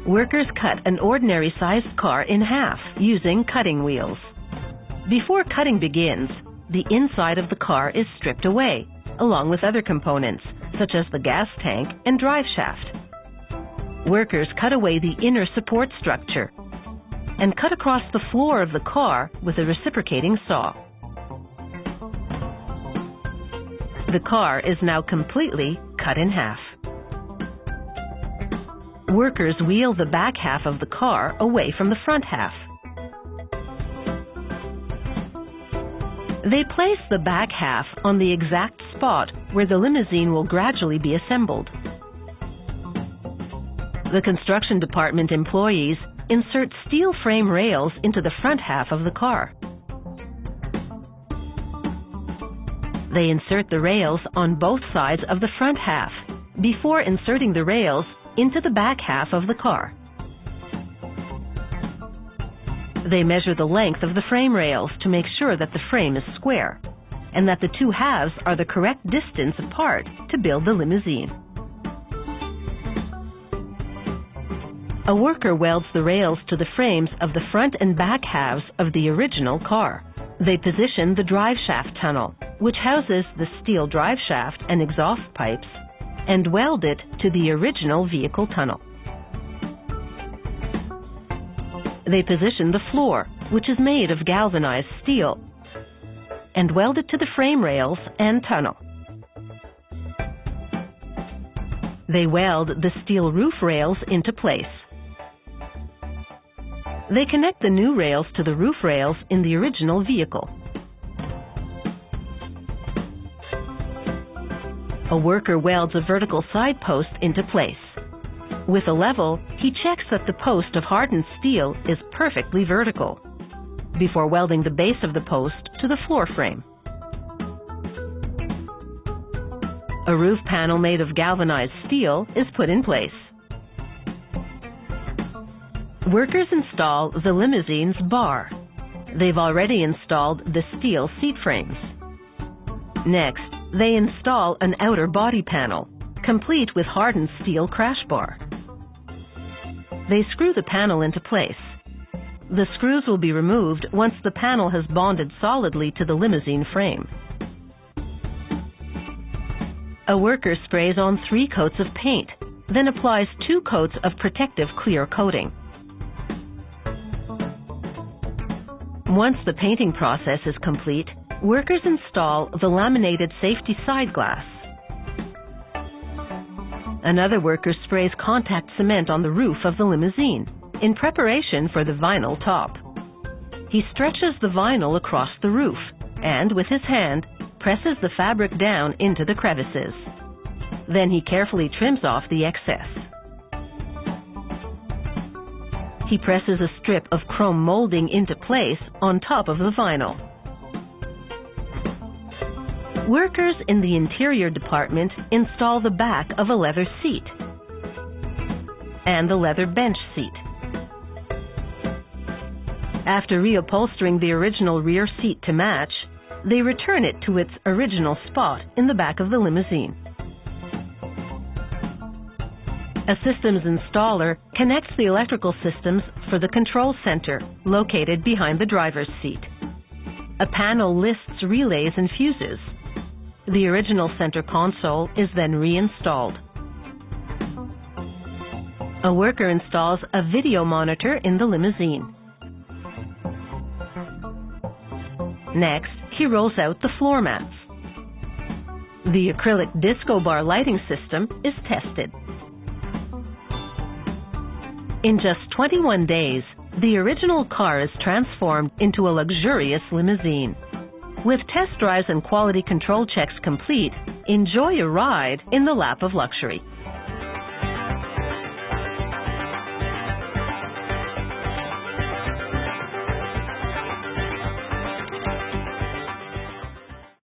Workers cut an ordinary-sized car in half using cutting wheels. Before cutting begins, the inside of the car is stripped away, along with other components, such as the gas tank and drive shaft. Workers cut away the inner support structure and cut across the floor of the car with a reciprocating saw. The car is now completely cut in half. Workers wheel the back half of the car away from the front half. They place the back half on the exact spot where the limousine will gradually be assembled. The construction department employees insert steel frame rails into the front half of the car. They insert the rails on both sides of the front half before inserting the rails into the back half of the car. They measure the length of the frame rails to make sure that the frame is square and that the two halves are the correct distance apart to build the limousine. A worker welds the rails to the frames of the front and back halves of the original car. They position the drive shaft tunnel, which houses the steel drive shaft and exhaust pipes, and weld it to the original vehicle tunnel. They position the floor, which is made of galvanized steel, and weld it to the frame rails and tunnel. They weld the steel roof rails into place. They connect the new rails to the roof rails in the original vehicle. A worker welds a vertical side post into place. With a level, he checks that the post of hardened steel is perfectly vertical before welding the base of the post to the floor frame. A roof panel made of galvanized steel is put in place. Workers install the limousine's bar. They've already installed the steel seat frames. Next, they install an outer body panel, complete with hardened steel crash bar. They screw the panel into place. The screws will be removed once the panel has bonded solidly to the limousine frame. A worker sprays on 3 coats of paint, then applies 2 coats of protective clear coating. Once the painting process is complete, workers install the laminated safety side glass. Another worker sprays contact cement on the roof of the limousine in preparation for the vinyl top. He stretches the vinyl across the roof and, with his hand, presses the fabric down into the crevices. Then he carefully trims off the excess. He presses a strip of chrome molding into place on top of the vinyl. Workers in the interior department install the back of a leather seat and the leather bench seat. After reupholstering the original rear seat to match, they return it to its original spot in the back of the limousine. A systems installer connects the electrical systems for the control center, located behind the driver's seat. A panel lists relays and fuses. The original center console is then reinstalled. A worker installs a video monitor in the limousine. Next, he rolls out the floor mats. The acrylic disco bar lighting system is tested. In just 21 days, the original car is transformed into a luxurious limousine. With test drives and quality control checks complete, enjoy a ride in the lap of luxury.